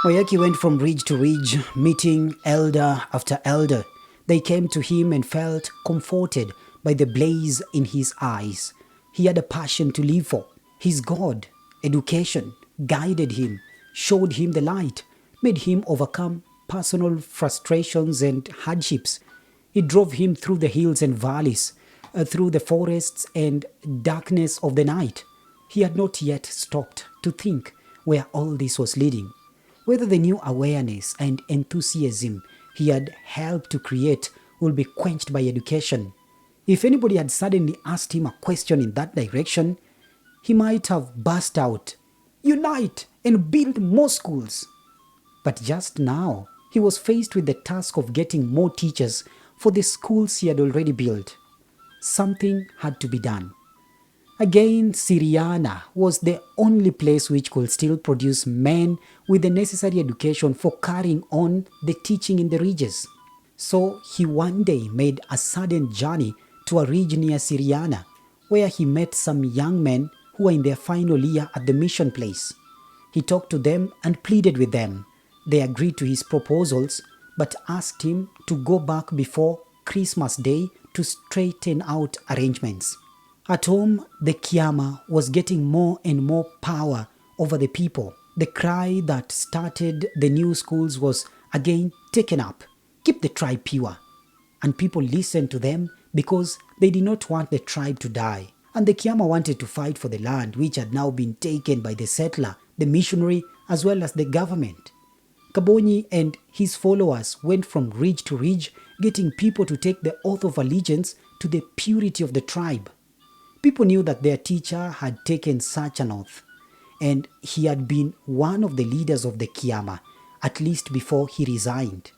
Waiyaki went from ridge to ridge, meeting elder after elder. They came to him and felt comforted by the blaze in his eyes. He had a passion to live for. His God, education, guided him, showed him the light, made him overcome personal frustrations and hardships. It drove him through the hills and valleys, through the forests and darkness of the night. He had not yet stopped to think where all this was leading, whether the new awareness and enthusiasm he had helped to create will be quenched by education. If anybody had suddenly asked him a question in that direction, he might have burst out, "Unite and build more schools." But just now, he was faced with the task of getting more teachers for the schools he had already built. Something had to be done. Again, Syriana was the only place which could still produce men with the necessary education for carrying on the teaching in the ridges. So he one day made a sudden journey to a ridge near Syriana, where he met some young men who were in their final year at the mission place. He talked to them and pleaded with them. They agreed to his proposals, but asked him to go back before Christmas Day to straighten out arrangements. At home, the Kiama was getting more and more power over the people. The cry that started the new schools was again taken up. Keep the tribe pure. And people listened to them because they did not want the tribe to die. And the Kiama wanted to fight for the land which had now been taken by the settler, the missionary, as well as the government. Kabonyi and his followers went from ridge to ridge, getting people to take the oath of allegiance to the purity of the tribe. People knew that their teacher had taken such an oath, and he had been one of the leaders of the Kiama, at least before he resigned.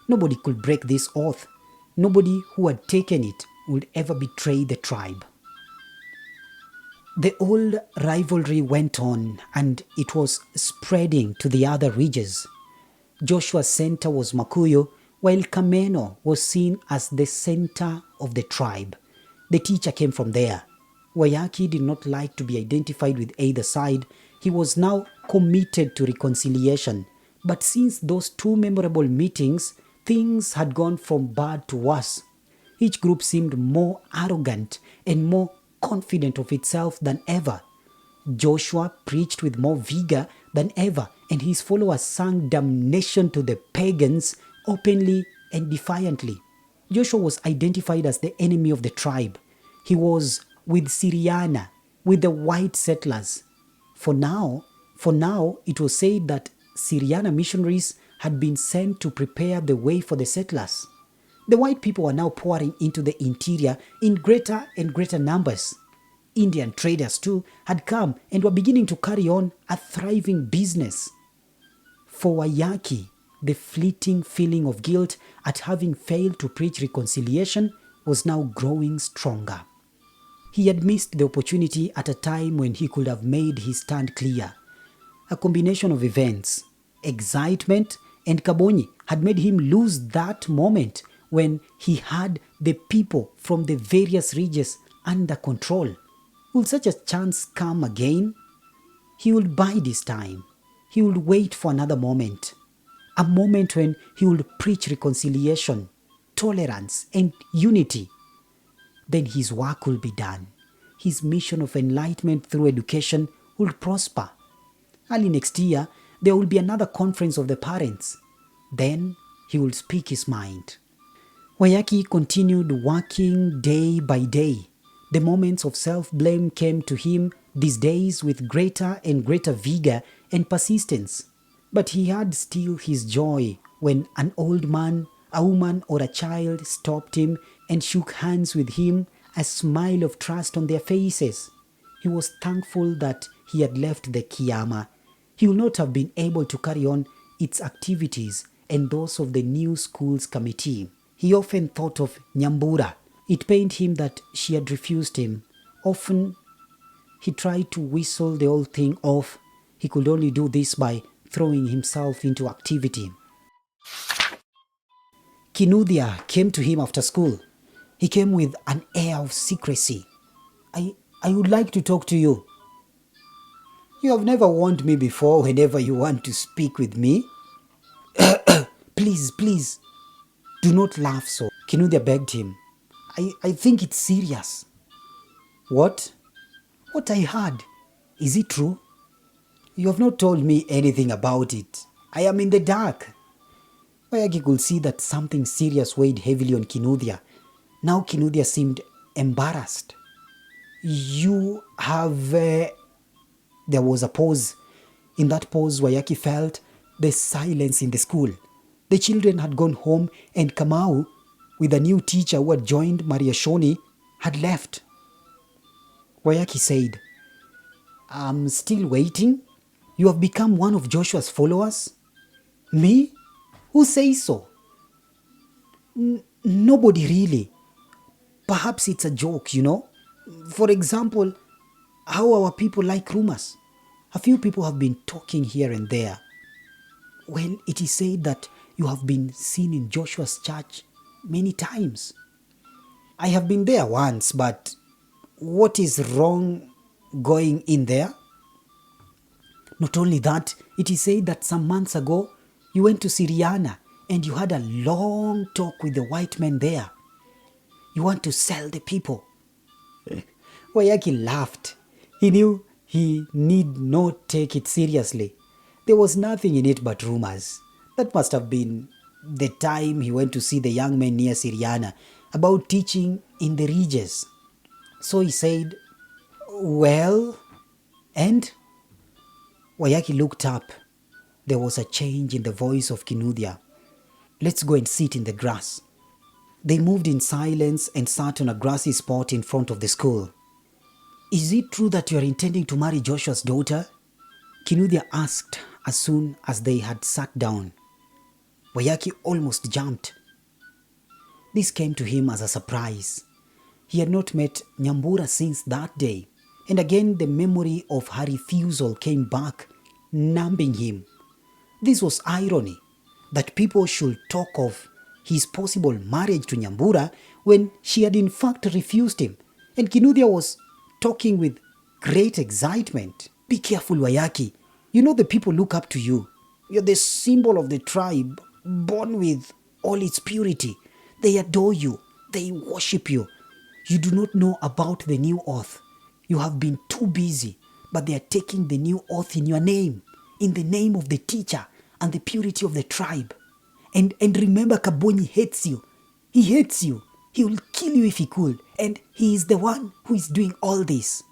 Nobody could break this oath. Nobody who had taken it would ever betray the tribe. The old rivalry went on, and it was spreading to the other ridges. Joshua's center was Makuyu, while Kameno was seen as the center of the tribe. The teacher came from there. Waiyaki did not like to be identified with either side. He was now committed to reconciliation. But since those two memorable meetings, things had gone from bad to worse. Each group seemed more arrogant and more confident of itself than ever. Joshua preached with more vigor than ever, and his followers sang damnation to the pagans openly and defiantly. Joshua was identified as the enemy of the tribe. He was with Syriana, with the white settlers. For now, it was said that Syriana missionaries had been sent to prepare the way for the settlers. The white people were now pouring into the interior in greater and greater numbers. Indian traders too had come and were beginning to carry on a thriving business. For Waiyaki, the fleeting feeling of guilt at having failed to preach reconciliation was now growing stronger. He had missed the opportunity at a time when he could have made his stand clear. A combination of events, excitement, and Kabonyi had made him lose that moment when he had the people from the various regions under control. Will such a chance come again? He would bide his time. He would wait for another moment. A moment when he would preach reconciliation, tolerance, and unity. Then his work will be done. His mission of enlightenment through education will prosper. Early next year, there will be another conference of the parents. Then he will speak his mind. Waiyaki continued working day by day. The moments of self-blame came to him these days with greater and greater vigor and persistence. But he had still his joy when an old man, a woman, or a child stopped him and shook hands with him, a smile of trust on their faces. He was thankful that he had left the Kiama. He would not have been able to carry on its activities and those of the new school's committee. He often thought of Nyambura. It pained him that she had refused him. Often he tried to whistle the whole thing off. He could only do this by throwing himself into activity. Kinuthia came to him after school. He came with an air of secrecy. I would like to talk to you. You have never warned me before whenever you want to speak with me. Please, please, do not laugh so. Kinuthia begged him. I think it's serious. What? What I heard. Is it true? You have not told me anything about it. I am in the dark. Waiyaki could see that something serious weighed heavily on Kinuthia. Now Kinuthia seemed embarrassed. You have... There was a pause. In that pause, Waiyaki felt the silence in the school. The children had gone home and Kamau, with a new teacher who had joined Maria Shoni, had left. Waiyaki said, I'm still waiting. You have become one of Joshua's followers? Me? Who says so? Nobody really. Perhaps it's a joke, you know. For example, how our people like rumors. A few people have been talking here and there. Well, it is said that you have been seen in Joshua's church many times. I have been there once, but what is wrong going in there? Not only that, it is said that some months ago you went to Syriana and you had a long talk with the white men there. You want to sell the people. Waiyaki laughed. He knew he need not take it seriously. There was nothing in it but rumors. That must have been the time he went to see the young men near Syriana about teaching in the Regis. So he said, well, and? Waiyaki looked up. There was a change in the voice of Kinuthia. Let's go and sit in the grass. They moved in silence and sat on a grassy spot in front of the school. Is it true that you are intending to marry Joshua's daughter? Kinuthia asked as soon as they had sat down. Waiyaki almost jumped. This came to him as a surprise. He had not met Nyambura since that day, and again the memory of her refusal came back, numbing him. This was irony, that people should talk of his possible marriage to Nyambura when she had in fact refused him, and Kinuthia was talking with great excitement. Be careful, Waiyaki. You know the people look up to you. You're the symbol of the tribe, born with all its purity. They adore you. They worship you. You do not know about the new oath. You have been too busy, but they are taking the new oath in your name, in the name of the teacher and the purity of the tribe. And remember, Kabonyi hates you. He hates you. He will kill you if he could. And he is the one who is doing all this.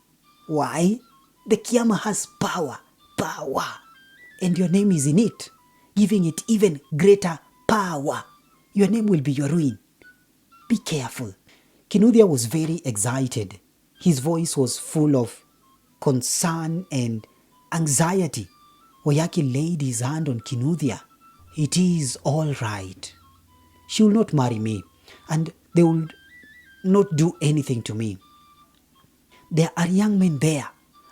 Why? The Kiama has power. Power. And your name is in it, giving it even greater power. Your name will be your ruin. Be careful. Kinuthia was very excited. His voice was full of concern and anxiety. Waiyaki laid his hand on Kinuthia. It is all right. She will not marry me, and they will not do anything to me. There are young men there.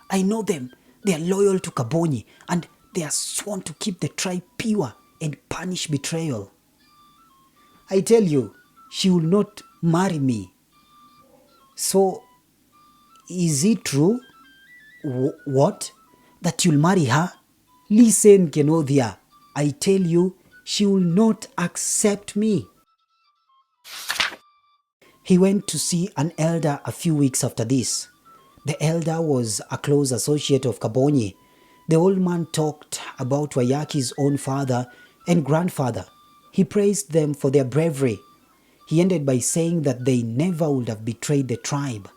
I know them. They are loyal to Kabonyi, and they are sworn to keep the tribe pure and punish betrayal. I tell you, she will not marry me. So, is it true? What? That you'll marry her? Listen, Kinuthia. I tell you, she will not accept me. He went to see an elder a few weeks after this. The elder was a close associate of Kabonyi. The old man talked about Waiyaki's own father and grandfather. He praised them for their bravery. He ended by saying that they never would have betrayed the tribe.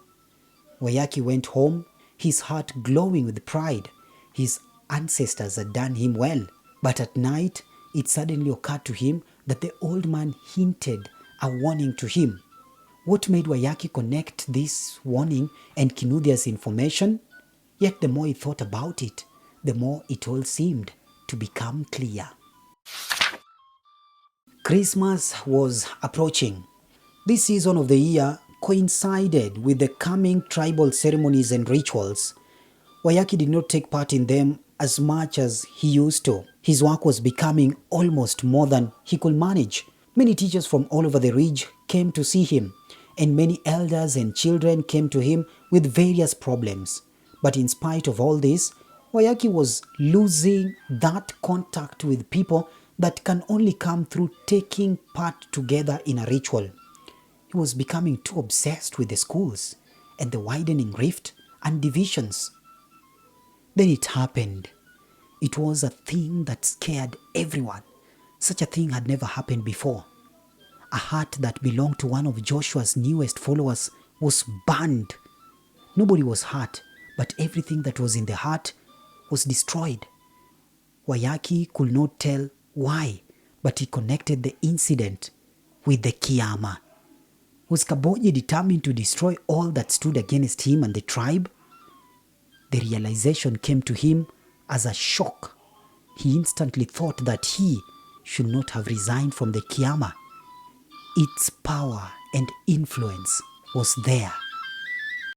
Waiyaki went home, his heart glowing with pride. His ancestors had done him well. But at night, it suddenly occurred to him that the old man hinted a warning to him. What made Waiyaki connect this warning and Kinuthia's information? Yet the more he thought about it, the more it all seemed to become clear. Christmas was approaching. This season of the year coincided with the coming tribal ceremonies and rituals. Waiyaki did not take part in them as much as he used to. His work was becoming almost more than he could manage. Many teachers from all over the region came to see him, and many elders and children came to him with various problems. But in spite of all this, Waiyaki was losing that contact with people that can only come through taking part together in a ritual. He was becoming too obsessed with the schools and the widening rift and divisions. Then it happened. It was a thing that scared everyone. Such a thing had never happened before. A heart that belonged to one of Joshua's newest followers was burned. Nobody was hurt, but everything that was in the heart was destroyed. Waiyaki could not tell why, but he connected the incident with the Kiama. Was Kaboji determined to destroy all that stood against him and the tribe? The realization came to him as a shock. He instantly thought that he should not have resigned from the Kiama. Its power and influence was there.